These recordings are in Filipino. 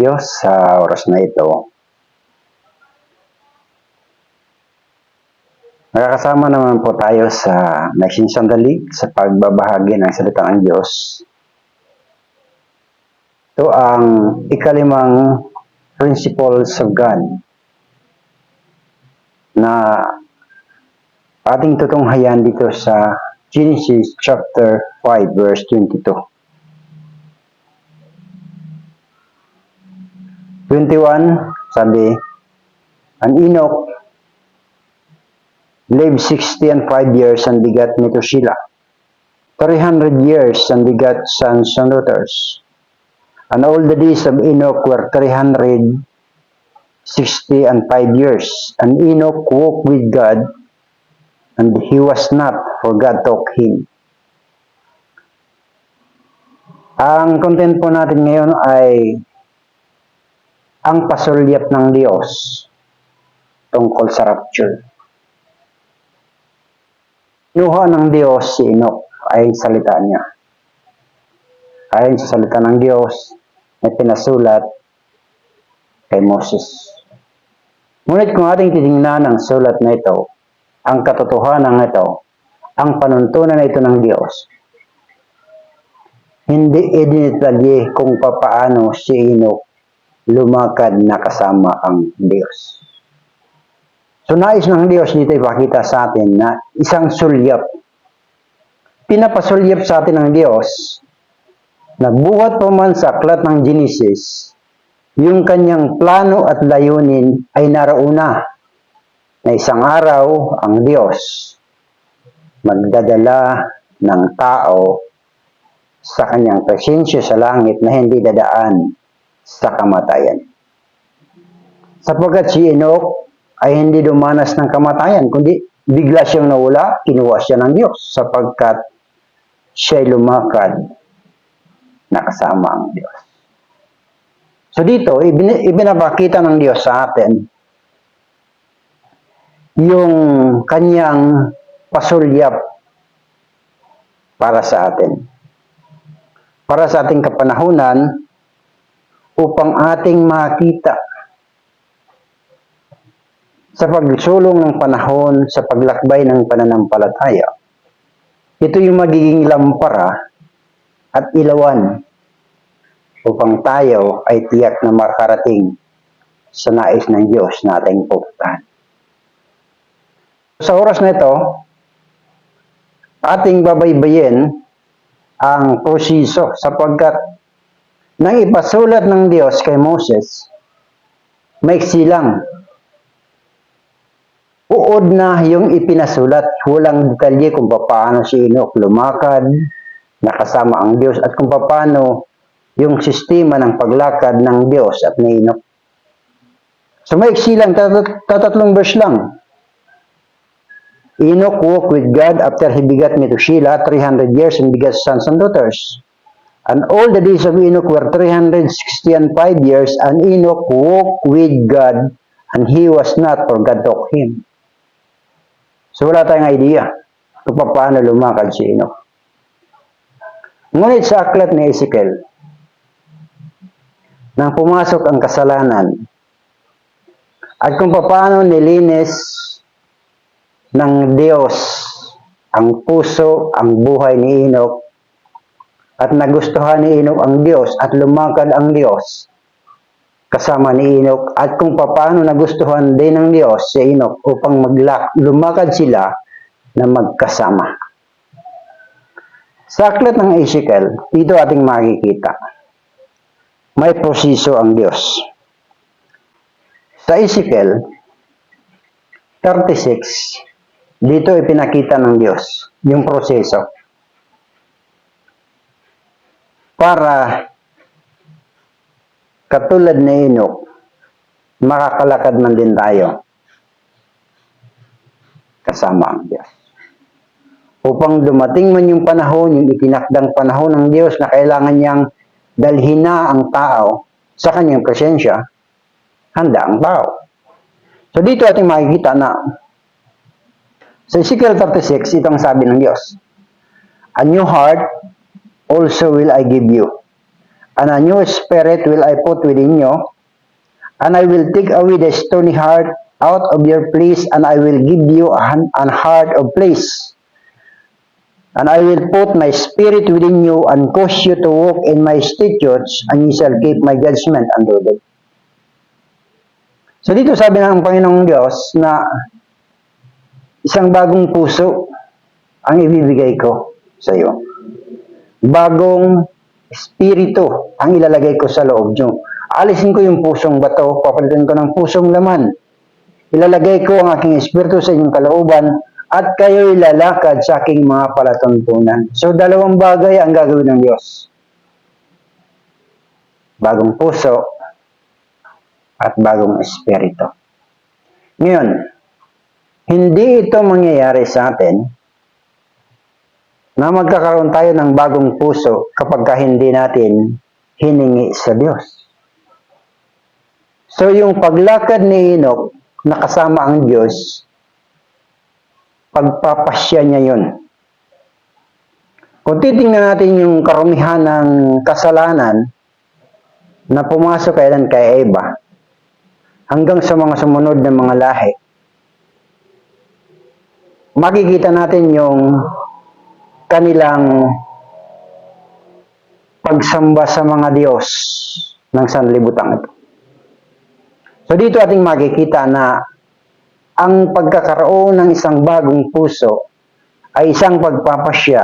Diyos sa oras na ito. Nakakasama naman po tayo sa Mexing Sandali sa pagbabahagi ng salita ng Diyos. Ito ang ikalimang principles of God na ating tutunghayan dito sa Genesis chapter 5 verse 22. 21, sabi, and Enoch lived 60 and 5 years and begat Methuselah. 300 years and begat sons and daughters. And all the days of Enoch were 360 and 5 years. And Enoch walked with God, and he was not, for God took him. Ang content po natin ngayon ay ang pasulyap ng Diyos tungkol sa rapture. Kinuha ng Diyos si Enoch ayon sa salita niya. Ayon sa salita ng Diyos na pinasulat kay Moses. Ngunit kung ating titingnan ang sulat na ito, ang katotohanan ito, ang panuntunan na ito ng Diyos, hindi idinitalye kung papaano si Enoch lumakad na kasama ang Diyos. So nais ng Diyos dito ipakita sa atin na isang sulyap. Pinapasulyap sa atin ng Diyos na buhat pa man sa aklat ng Genesis, yung kanyang plano at layunin ay naroona na isang araw ang Diyos magdadala ng tao sa kanyang presensya sa langit na hindi dadaan sa kamatayan. Sapagkat si Enoch ay hindi dumanas ng kamatayan, kundi bigla siyang nawala, kinuha siya ng Diyos sapagkat siya'y lumakad na kasama ang Diyos. So dito, ibinapakita ng Diyos sa atin yung kanyang pasulyap para sa atin. Para sa ating kapanahunan, upang ating makita sa pagsulong ng panahon, sa paglakbay ng pananampalataya. Ito yung magiging lampara at ilawan upang tayo ay tiyak na makarating sa nais ng Diyos na ating pupuntahan. Sa oras na ito, ating babaybayin ang proseso sapagkat nang ipasulat ng Diyos kay Moses, maiksi lang. Uod na yung ipinasulat, walang detalye kung paano si Enoch lumakad, nakasama ang Diyos, at kung paano yung sistema ng paglakad ng Diyos at ni Enoch. So maiksi lang, tatatlong verse lang. Enoch walked with God after he begat Methuselah 300 years and begat sons and daughters. And all the days of Enoch were 360 and 5 years, and Enoch walked with God, and he was not, for God took him. So wala tayong idea kung paano lumakad si Enoch. Ngunit sa aklat ni Ezekiel, nang pumasok ang kasalanan, at kung paano nilinis ng Diyos ang puso, ang buhay ni Enoch, at nagustuhan ni Enoch ang Diyos at lumakad ang Diyos kasama ni Enoch, at kung paano nagustuhan din ng Diyos si Enoch upang lumakad sila na magkasama. Sa aklat ng Ezekiel, dito ating makikita, may proseso ang Diyos. Sa Ezekiel 36, dito ipinakita ng Diyos yung proseso para katulad ni Enoch, makakalakad man din tayo kasama ang Diyos. Upang dumating man yung panahon, yung itinakdang panahon ng Diyos na kailangan niyang dalhin na ang tao sa kanyang presensya, handa ang tao. So dito ating makikita na sa Ezekiel 36, itong sabi ng Diyos, a new heart also will I give you, and a new spirit will I put within you, and I will take away the stony heart out of your place, and I will give you an heart of flesh. And I will put my spirit within you, and cause you to walk in my statutes, and you shall keep my judgment and do them. So dito sabi ng Panginoong Diyos na isang bagong puso ang ibibigay ko sa iyo. Bagong espiritu ang ilalagay ko sa loob nyo. Alisin ko yung pusong bato, papalitan ko ng pusong laman. Ilalagay ko ang aking espiritu sa inyong kalooban, at kayo'y lalakad sa aking mga palatuntunan. So, dalawang bagay ang gagawin ng Diyos. Bagong puso at bagong espiritu. Ngayon, hindi ito mangyayari sa atin na magkakaroon tayo ng bagong puso kapag hindi natin hiningi sa Diyos. So, yung paglakad ni Enoch na kasama ang Diyos, pagpapasya niya yun. Kung titingnan natin yung karumihan ng kasalanan na pumasok kay Eva, hanggang sa mga sumunod na mga lahi, makikita natin yung kanilang pagsamba sa mga Diyos ng sanlibutan ito. So dito ating makikita na ang pagkakaroon ng isang bagong puso ay isang pagpapasya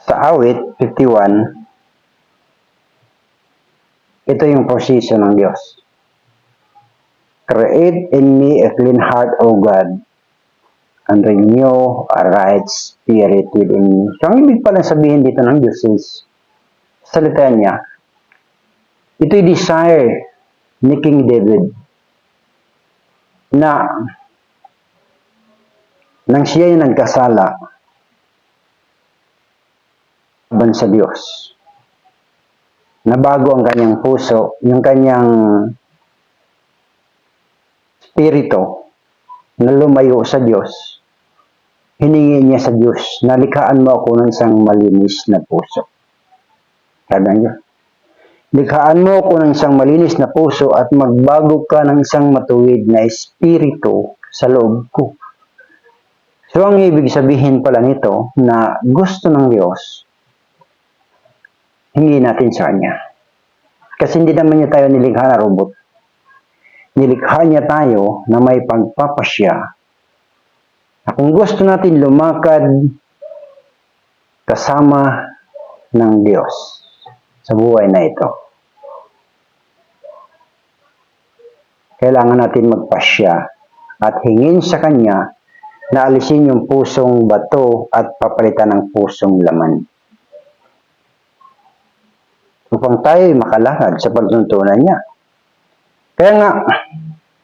sa awit 51. Ito yung proseso ng Diyos. Create in me a clean heart, O God, and renew a right spirit within me. So ang ibig pala sabihin dito ng Diyos is, salita niya, ito'y desire ni King David na nang siya yung nagkasala laban sa Diyos, na bago ang kanyang puso, yung kanyang spirito na lumayo sa Diyos, hiningi niya sa Diyos, nalikhaan mo ako ng isang malinis na puso. Sabi niya, likhaan mo ako ng isang malinis na puso at magbago ka ng isang matuwid na espiritu sa loob ko. So, ang ibig sabihin pala nito na gusto ng Diyos, hingi natin sa Kanya. Kasi hindi naman niya tayo nilikha na robot. Nilikha niya tayo na may pagpapasya. Na kung gusto natin lumakad kasama ng Diyos sa buhay na ito, kailangan natin magpasya at hingin sa Kanya na alisin yung pusong bato at papalitan ng pusong laman. Upang tayo makalakad sa pagtuntunan niya. Kaya nga,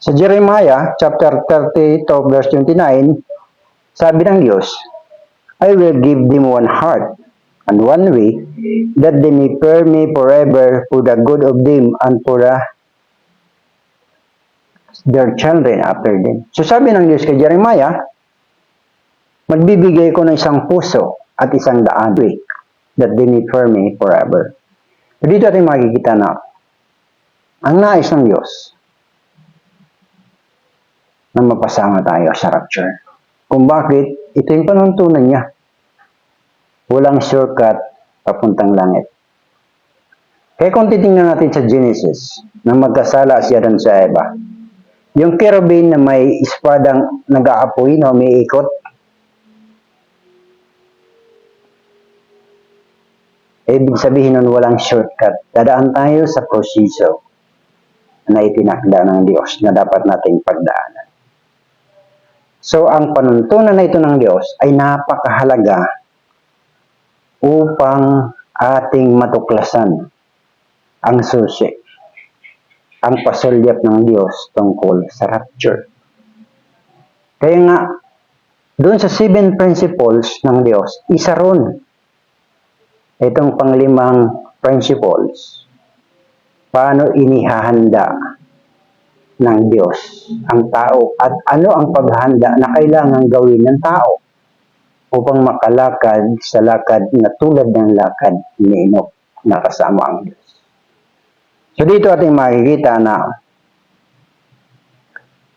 sa Jeremiah chapter 32 verse 29, sabi ng Diyos, I will give them one heart and one way, that they may fear me forever for the good of them and for their children after them. So sabi ng Diyos kay Jeremiah, magbibigay ko ng isang puso at isang daan, that they may fear me forever. So dito ating makikita na ang nais ng Diyos na mapasama tayo sa rapture. Kung bakit, ito yung panuntunan niya. Walang shortcut papuntang langit. Kaya kung titingnan natin sa Genesis, na magkasala si Adan sa Eva, yung cherubim na may espadang nag-aapoy na umiikot, ibig sabihin nun walang shortcut. Dadaan tayo sa proseso na itinakda ng Diyos na dapat nating pagdaanan. So, ang panuntunan na ito ng Diyos ay napakahalaga upang ating matuklasan ang susi, ang pasulyap ng Diyos tungkol sa rapture. Kaya nga, doon sa 7 principles ng Diyos, isa ron itong panglimang principles. Paano inihahanda ng Diyos ang tao at ano ang paghahanda na kailangan gawin ng tao upang makalakad sa lakad na tulad ng lakad ni Enoch. na kasama ang Diyos. So dito ating makikita na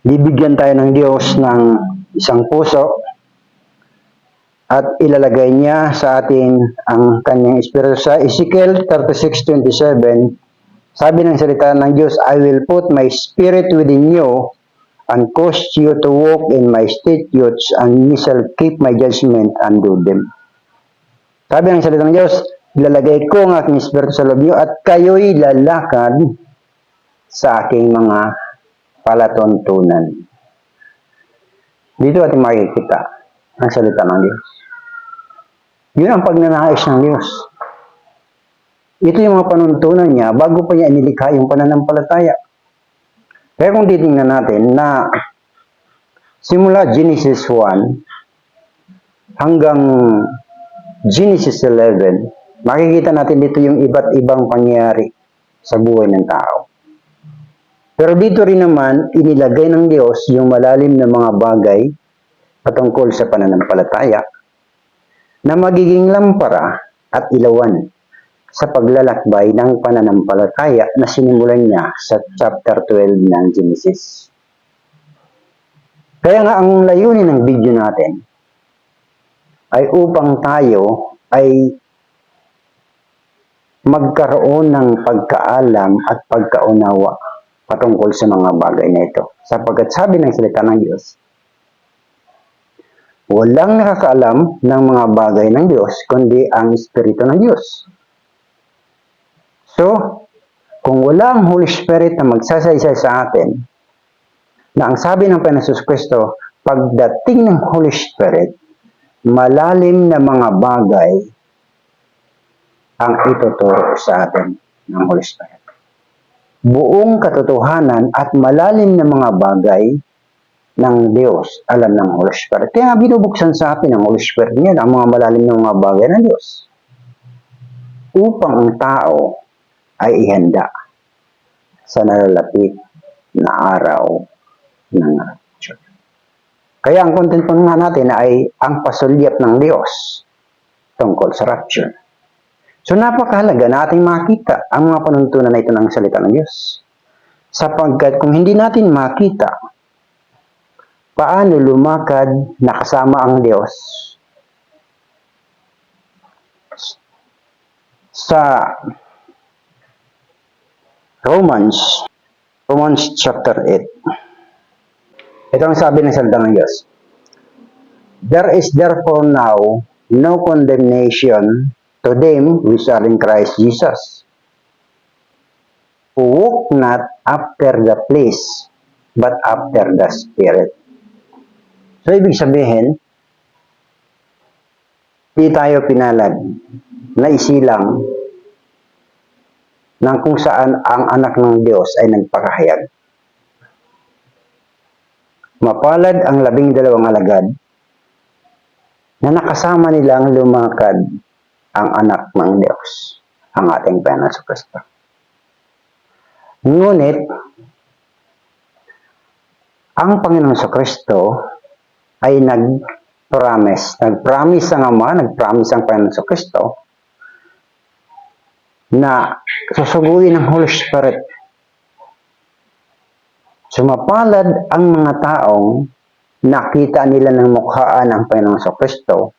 bibigyan tayo ng Diyos ng isang puso at ilalagay niya sa atin ang kanyang espiritu. Sa Ezekiel 36:27, sabi ng salita ng Diyos, I will put my spirit within you and cause you to walk in my statutes, and ye shall keep my judgment and do them. Sabi ng salita ng Diyos, ilalagay ko ang aking espiritu sa loob niyo at kayo'y lalakad sa aking mga palatuntunan. Dito ating makikita ang salita ng Diyos. Yun ang pagnanais ng Diyos. Ito yung mga panuntunan niya bago pa niya inilikha yung pananampalataya. Kaya kung titingnan natin na simula Genesis 1 hanggang Genesis 11, makikita natin dito yung iba't ibang pangyayari sa buhay ng tao. Pero dito rin naman, inilagay ng Diyos yung malalim na mga bagay patungkol sa pananampalataya na magiging lampara at ilawan sa paglalakbay ng pananampalataya na sinimulan niya sa chapter 12 ng Genesis. Kaya nga ang layunin ng video natin ay upang tayo ay magkaroon ng pagkaalam at pagkaunawa patungkol sa mga bagay na ito. Sapagkat sabi ng salita ng Diyos, walang nakakaalam ng mga bagay ng Diyos, kundi ang Espiritu ng Diyos. So, kung wala ang Holy Spirit na magsasaysay sa atin, na ang sabi ng Panginoon Hesus Kristo, pagdating ng Holy Spirit, malalim na mga bagay ang ituturo sa atin ng Holy Spirit. Buong katotohanan at malalim na mga bagay ng Diyos, alam ng Holy Spirit. Kaya binubuksan sa atin ng Holy Spirit niya ang mga malalim na mga bagay ng Diyos. Upang ang tao ay ihanda sa nalalapit na araw ng rapture. Kaya ang content po nga natin ay ang pasulyap ng Diyos tungkol sa rapture. So napakahalaga na ating makita ang mga panuntunan na ito ng salita ng Diyos. Sapagkat kung hindi natin makita paano lumakad na kasama ang Diyos sa Romans chapter 8. Ito ang sabi ng salita ng Diyos. There is therefore now no condemnation to them which are in Christ Jesus, who walk not after the flesh, but after the Spirit. So, ibig sabihin, hindi tayo pinalad na isilang ng kung saan ang anak ng Diyos ay nagpakahayag. Mapalad ang 12 alagad na nakasama nilang lumakad ang anak ng Diyos, ang ating Panginoon Hesus Kristo. Ngunit, ang Panginoon Hesus Kristo ay nag-promise ang Ama, nag-promise ang Panginoon Hesus Kristo na susuguin ng Holy Spirit. Sumapalad ang mga taong nakita nila ng mukhaan ng Panginoong Hesus Kristo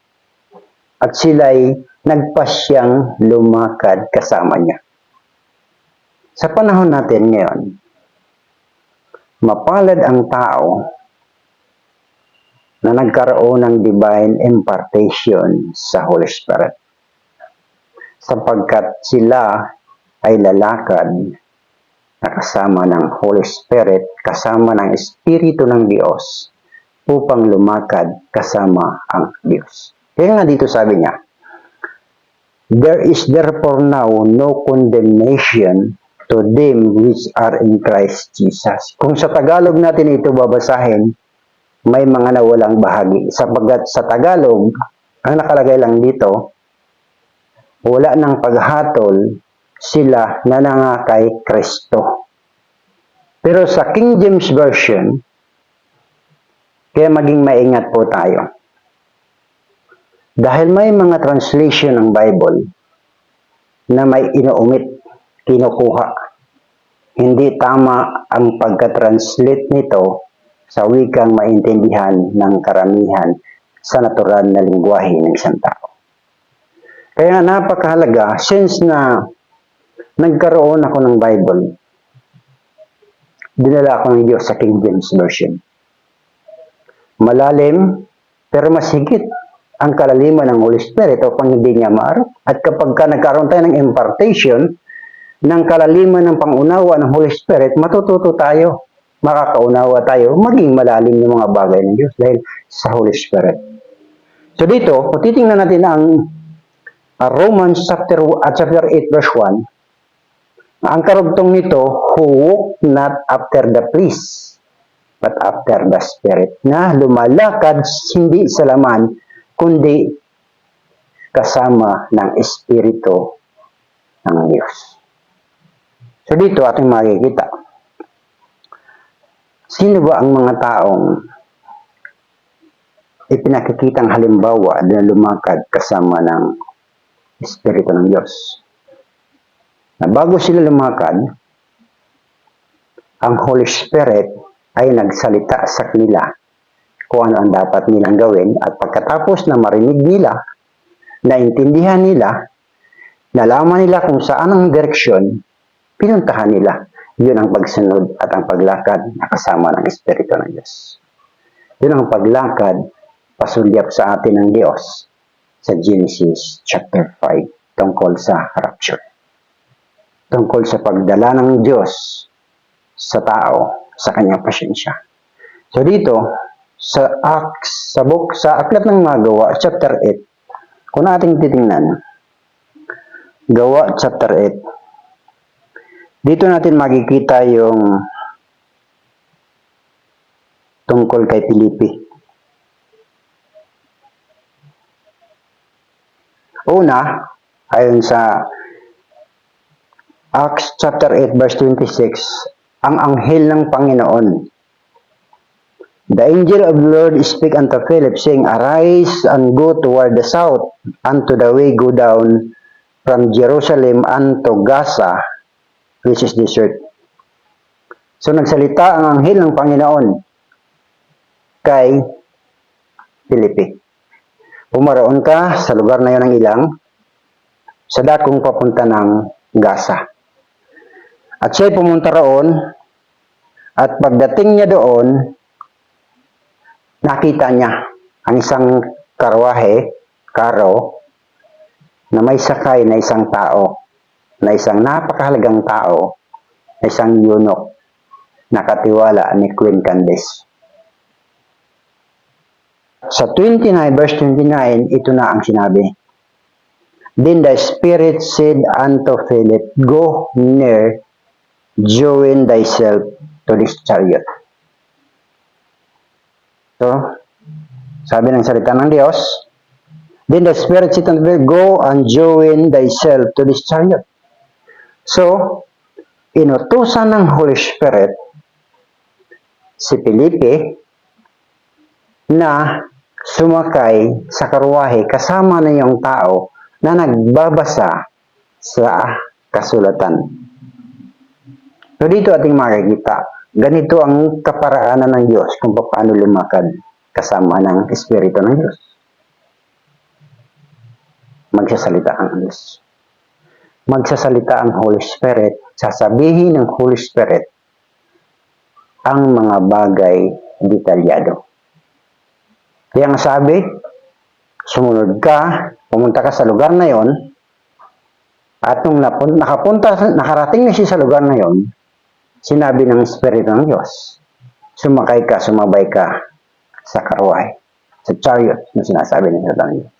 at sila'y nagpasyang lumakad kasama niya. Sa panahon natin ngayon, mapalad ang tao na nagkaroon ng divine impartation sa Holy Spirit. Sapagkat sila ay lalakad na kasama ng Holy Spirit, kasama ng Espiritu ng Diyos, upang lumakad kasama ang Diyos. Kaya nga dito sabi niya, there is therefore now no condemnation to them which are in Christ Jesus. Kung sa Tagalog natin ito babasahin, may mga nawalang bahagi. Sapagkat sa Tagalog, ang nakalagay lang dito, wala ng paghatol sila na nangakay Kristo. Pero sa King James Version, kaya maging maingat po tayo. Dahil may mga translation ng Bible na may inuumit, kinukuha. Hindi tama ang pagka-translate nito sa wikang maintindihan ng karamihan sa natural na lingwahe ng isang tao. Kaya napakahalaga, since na nagkaroon ako ng Bible, dinala ako ng Diyos sa King James Version. Malalim, pero mas higit ang kalaliman ng Holy Spirit upang hindi niya maarap. At kapag nagkaroon tayo ng impartation, ng kalaliman ng pangunawa ng Holy Spirit, matututo tayo, makakaunawa tayo, maging malalim yung mga bagay ng Diyos dahil sa Holy Spirit. So dito, kung titingnan natin ang Romans chapter 8 verse 1, ang karugtong nito, who walk not after the flesh, but after the Spirit, na lumalakad hindi sa laman, kundi kasama ng Espiritu ng Diyos. So dito ating makikita, sino ba ang mga taong ipinakikitang halimbawa na lumakad kasama ng Espiritu ng Diyos? Na bago sila lumakad, ang Holy Spirit ay nagsalita sa kanila kung ano ang dapat nilang gawin, at pagkatapos na marinig nila, naintindihan nila, nalaman nila kung saan ang direksyon, pinuntahan nila. Yun ang pagsunod at ang paglakad na kasama ng Espiritu ng Diyos. Yun ang paglakad pasulyap sa atin ng Diyos sa Genesis chapter 5 tungkol sa rapture. Tungkol sa pagdala ng Diyos sa tao sa kanyang pasyensya. So dito, sa aklat ng mga Gawa, chapter 8, kung nating titingnan, Gawa, chapter 8, dito natin makikita yung tungkol kay Filipi. Una, ayon sa Acts chapter 8 verse 26, ang anghel ng Panginoon. The angel of the Lord speak unto Philip, saying, Arise and go toward the south, unto the way go down from Jerusalem unto Gaza, which is desert. So nagsalita ang anghel ng Panginoon kay Filipi. Pumaroon ka sa lugar na yun ng ilang, sa dakong papunta ng Gaza. At siya'y pumunta roon, at pagdating niya doon, nakita niya ang isang karo, na may sakay na isang tao, na isang napakahalagang tao, na isang eunuch, na katiwala ni Queen Candace. Sa 29 verse 29, ito na ang sinabi. Then the Spirit said unto Philip, Go near, join thyself to this chariot. So, sabi ng salita ng Diyos, then the Spirit said unto Philip, Go and join thyself to this chariot. So, inutusan ng Holy Spirit si Filipi na sumakay sa karwahe kasama na yung tao na nagbabasa sa kasulatan. So dito ating makikita, ganito ang kaparaanan ng Diyos kung paano lumakad kasama ng Espiritu ng Diyos. Magsasalita ang Diyos. Magsasalita ang Holy Spirit, sasabihin ng Holy Spirit ang mga bagay detalyado. Kaya nga sabi, sumunod ka, pumunta ka sa lugar na yon, at nung nakarating na siya sa lugar na yon, sinabi ng Espiritu ng Diyos, sumakay ka, sumabay ka sa karwahe, sa chariot na sinasabi ng Diyos.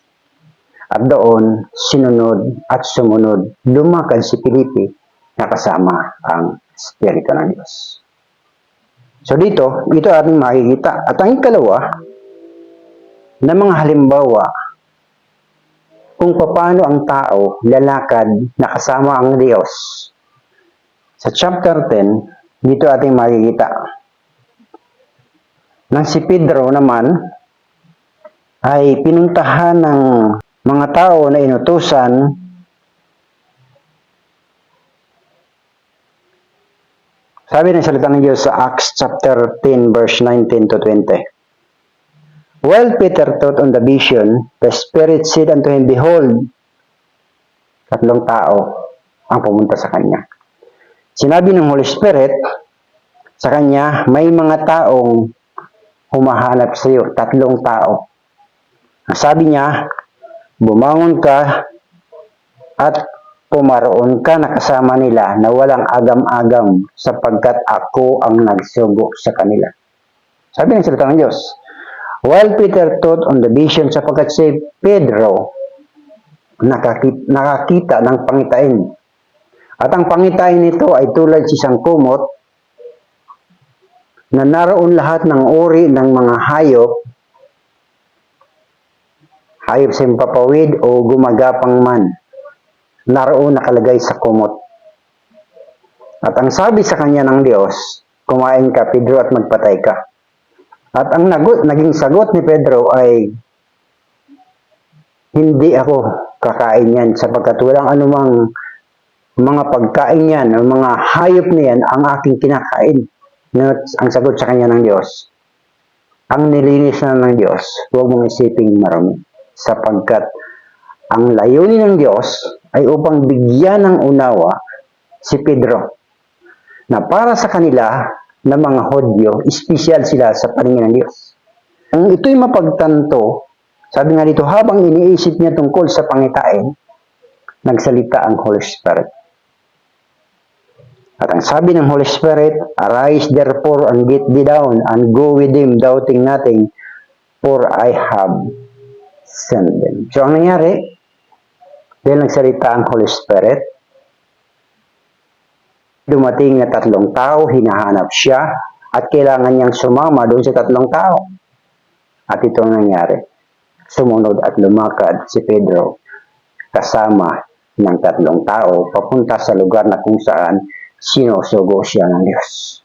At doon, sinunod at sumunod, lumakad si Filipi na kasama ang Espiritu ng Diyos. So dito, ito ating makikita. At ang ikalawa, na mga halimbawa kung paano ang tao lalakad na kasama ang Diyos. Sa chapter 10, dito ating makikita. Nang si Pedro naman ay pinuntahan ng mga tao na inutusan Sabi ng salita ng Diyos sa Acts chapter 10 verse 19 to 20. While Peter thought on the vision, the Spirit said unto him, Behold, 3 tao ang pumunta sa kanya. Sinabi ng Holy Spirit sa kanya, may mga taong humahanap sa iyo, 3 tao. Sabi niya, bumangon ka at pumaroon ka na kasama nila na walang agam-agam sapagkat ako ang nagsugo sa kanila. Sabi ng salita ng Diyos, while Peter thought on the vision, sapagkat si Pedro nakakita ng pangitain. At ang pangitain nito ay tulad sa isang kumot na naroon lahat ng uri ng mga hayop sa himpapawid o gumagapang man, naroon nakalagay sa kumot. At ang sabi sa kanya ng Diyos, kumain ka, Pedro, at magpatay ka. At ang naging sagot ni Pedro ay, hindi ako kakain yan, sapagkat walang anumang mga pagkain yan, o mga hayop na yan, ang aking kinakain. Ang sagot sa kanya ng Diyos, ang nilinis na ng Diyos, huwag mong isiping marami. Sapagkat ang layunin ng Diyos ay upang bigyan ng unawa si Pedro na para sa kanila na mga Hudyo, espesyal sila sa paningin ng Diyos. Ang ito'y mapagtanto, sabi nga dito, habang iniisip niya tungkol sa pangitain, nagsalita ang Holy Spirit. At ang sabi ng Holy Spirit, arise therefore and get thee down and go with him, doubting nothing, for I have sent them. So ang nangyari, dahil nagsalita ang Holy Spirit, dumating na 3 tao, hinahanap siya, at kailangan niyang sumama doon sa 3 tao. At ito ang nangyari. Sumunod at lumakad si Pedro kasama ng 3 tao papunta sa lugar na kung saan sinusugo siya ng Diyos.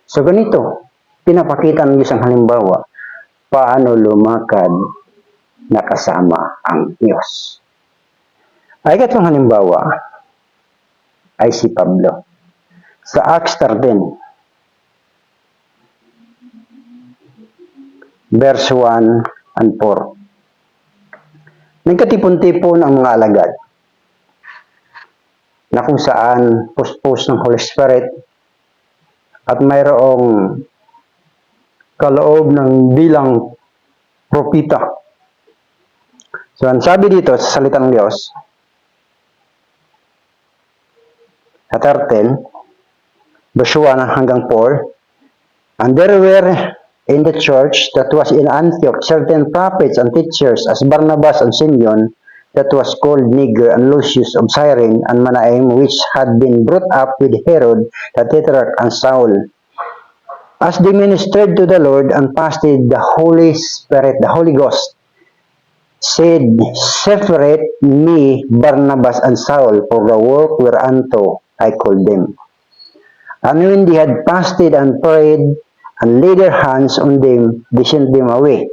So ganito, pinapakita ng Diyos ang halimbawa paano lumakad na kasama ang Diyos. Ay ikatlong halimbawa ay si Pablo. Sa Acts 13, verse 1 and 4. Nagkatipon-tipon ang mga alagad na kung saan puspos ng Holy Spirit at mayroong kaloob ng bilang propita. So, ang sabi dito sa salita ng Diyos, sa 13, verse 1 hanggang 4, and there were in the church that was in Antioch certain prophets and teachers as Barnabas and Simeon, that was called Niger, and Lucius of Cyrene, and Manahem, which had been brought up with Herod the Tetrarch and Saul. As they ministered to the Lord and fasted, the Holy Spirit, the Holy Ghost, said, separate me, Barnabas and Saul, for the work whereunto I called them. And when they had fasted and prayed, and laid their hands on them, they sent them away.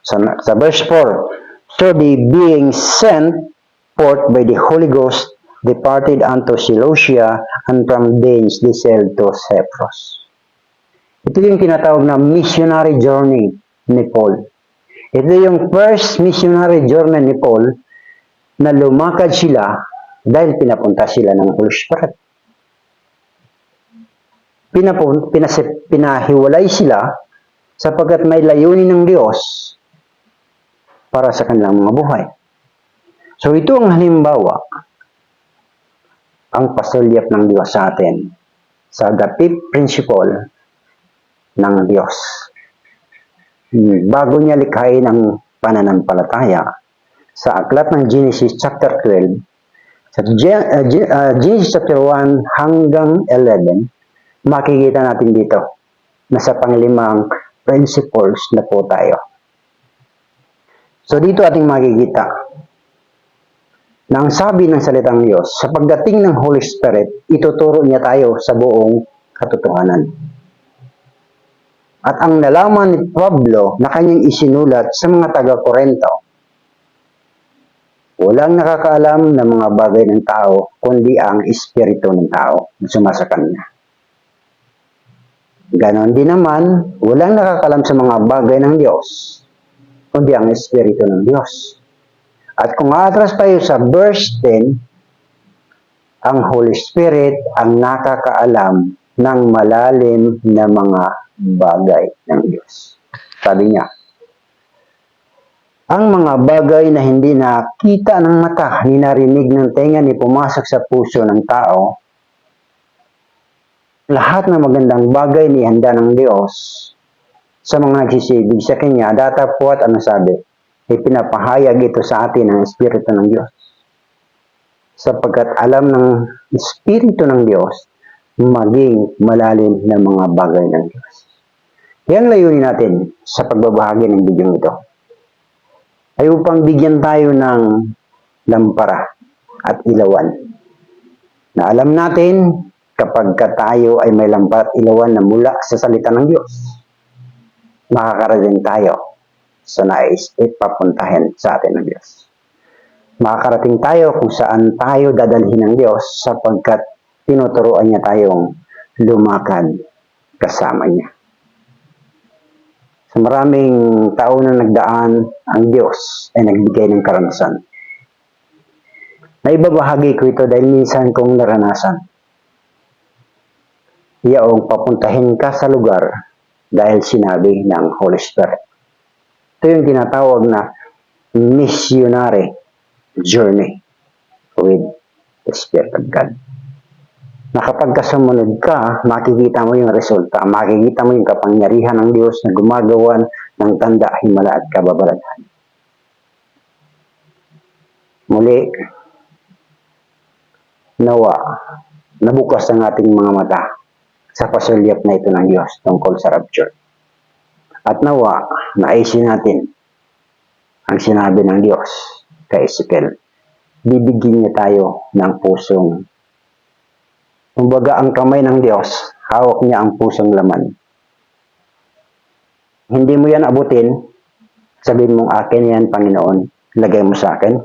Sa verse 4, so they being sent forth by the Holy Ghost, departed unto Seleucia, and from thence they sailed to Cyprus. Ito yung tinatawag na missionary journey ni Paul. Ito yung first missionary journey ni Paul na lumakad sila dahil pinapunta sila ng Holy Spirit. Pinahiwalay sila sapagkat may layunin ng Diyos para sa kanilang mga buhay. So ito ang halimbawa, ang pasulyap ng Diyos sa atin sa the fifth principle ng Diyos. Bago niya likhain ang pananampalataya, sa aklat ng Genesis chapter 12, sa Genesis chapter 1 hanggang 11, makikita natin dito na sa panglimang principles na po tayo. So dito ating makikita na ang sabi ng salitang Diyos, sa pagdating ng Holy Spirit, ituturo niya tayo sa buong katotohanan. At ang nalaman ni Pablo na kanyang isinulat sa mga taga-Korinto, walang nakakaalam ng mga bagay ng tao, kundi ang espiritu ng tao na sumasa kanya. Ganon din naman, walang nakakalam sa mga bagay ng Diyos, kundi ang Espiritu ng Diyos. At kung atras tayo sa verse 10, ang Holy Spirit ang nakakaalam ng malalim na mga bagay ng Diyos. Sabi niya, ang mga bagay na hindi nakita ng mata, ni narinig ng tenga, ni pumasok sa puso ng tao, lahat ng magandang bagay ni handa ng Diyos sa mga nagsisibig sa Kanya, datapwat ano sabi, ipinapahayag ito sa atin ng Espiritu ng Diyos. Sapagkat alam ng Espiritu ng Diyos, maging malalim na mga bagay ng Diyos. Yan layunin natin sa pagbabahagi ng bidyong ito. Ay upang bigyan tayo ng lampara at ilawan. Na alam natin, kapag tayo ay may lampara at ilawan na mula sa salita ng Diyos, makakarating tayo sa nais ipapuntahin sa atin ng Diyos. Makakarating tayo kung saan tayo dadalhin ng Diyos sapagkat tinuturuan niya tayong lumakad kasama niya. Sa maraming taon na nagdaan, ang Diyos ay nagbigay ng karanasan. Naibabahagi ko ito dahil minsan kong naranasan. Iyaong papuntahin ka sa lugar dahil sinabi ng Holy Spirit. Ito yung tinatawag na missionary journey with the Spirit of God. Na kapag sumunod ka, makikita mo yung resulta, makikita mo yung kapangyarihan ng Diyos na gumagawa ng tanda, himala at kababalaghan. Muli, nawa, nabukas ang ating mga mata sa pasulyap na ito ng Diyos tungkol sa rapture. At nawa, naisin natin ang sinabi ng Diyos kay Ezekiel. Bibigyan niya tayo ng pusong. Kumbaga, ang kamay ng Diyos, hawak niya ang pusong laman. Hindi mo yan abutin, sabihin mong akin yan, Panginoon, lagay mo sa akin.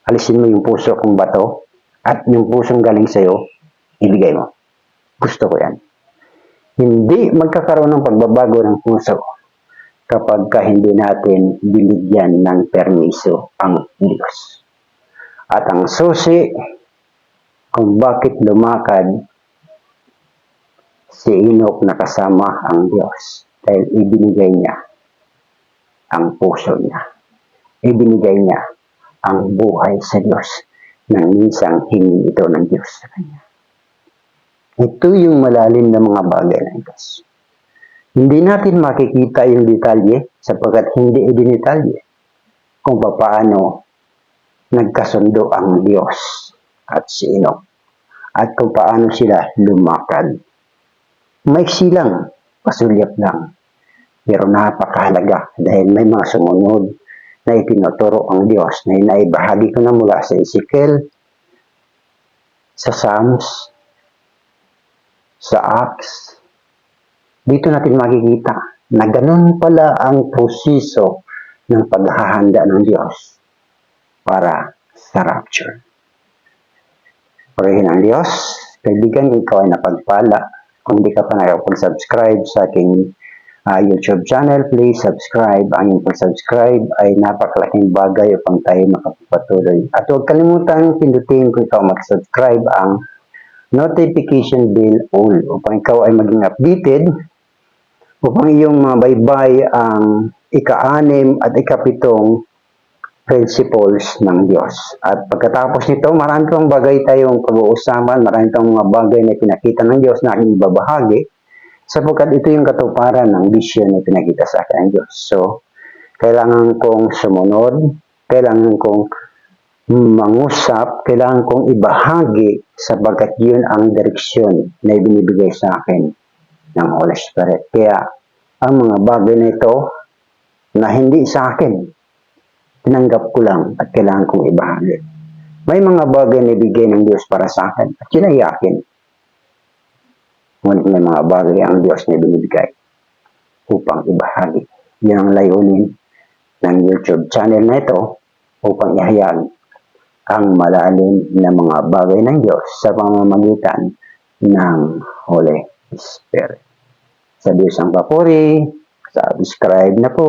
Alisin mo yung puso kong bato, at yung pusong galing sa'yo, ibigay mo. Gusto ko yan. Hindi magkakaroon ng pagbabago ng puso kapag hindi natin binigyan ng permiso ang Diyos. At ang susi kung bakit lumakad si Enoch na kasama ang Diyos. Dahil ibinigay niya ang puso niya. Ibinigay niya ang buhay sa Diyos nang minsang hingi ito ng Diyos sa kanya. Ito yung malalim na mga bagay ng Diyos. Hindi natin makikita yung detalye sapagkat hindi idinitalye kung paano nagkasundo ang Diyos at si Enoch at kung paano sila lumakad. Maiksi lang, pasulyap lang, pero napakahalaga dahil may mga sumunod na itinuturo ang Diyos na inaibahagi ko na mula sa Ezekiel, sa Psalms, sa Acts. Dito natin makikita na ganun pala ang proseso ng paghahanda ng Diyos para sa rapture. Purihin ang Diyos. Kaibigan, ikaw ay napagpala. Kung di ka pa nakapag-subscribe sa aking YouTube channel, please subscribe. Ang yung pag-subscribe ay napakalaking bagay upang tayo makapagpatuloy. At huwag kalimutan pindutin kung ikaw mag-subscribe ang notification bell all upang ikaw ay maging updated upang iyong mabaybay ang ika-6 at ika-7 principles ng Diyos. At pagkatapos nito, marami pang bagay tayong pag-uusapan, marami pang mga bagay na pinakita ng Diyos na aking babahagi, sapagkat ito yung katuparan ng vision na pinakita sa akin ng Diyos. So, kailangan kong sumunod, kailangan kong mangusap, kailangan kong ibahagi, sapagkat yun ang direksyon na ibinibigay sa akin ng Holy Spirit. Kaya, ang mga bagay na ito, na hindi sa akin, tinanggap ko lang at kailangan kong ibahagi. May mga bagay na ibigay ng Diyos para sa akin at yun ay akin. Ngunit may mga bagay ang Diyos na binibigay upang ibahagi. Yan ang layunin ng YouTube channel na ito upang ihayag ang malalim na mga bagay ng Diyos sa pamamagitan ng Holy Spirit. Sa Diyos ang papuri. Subscribe na po.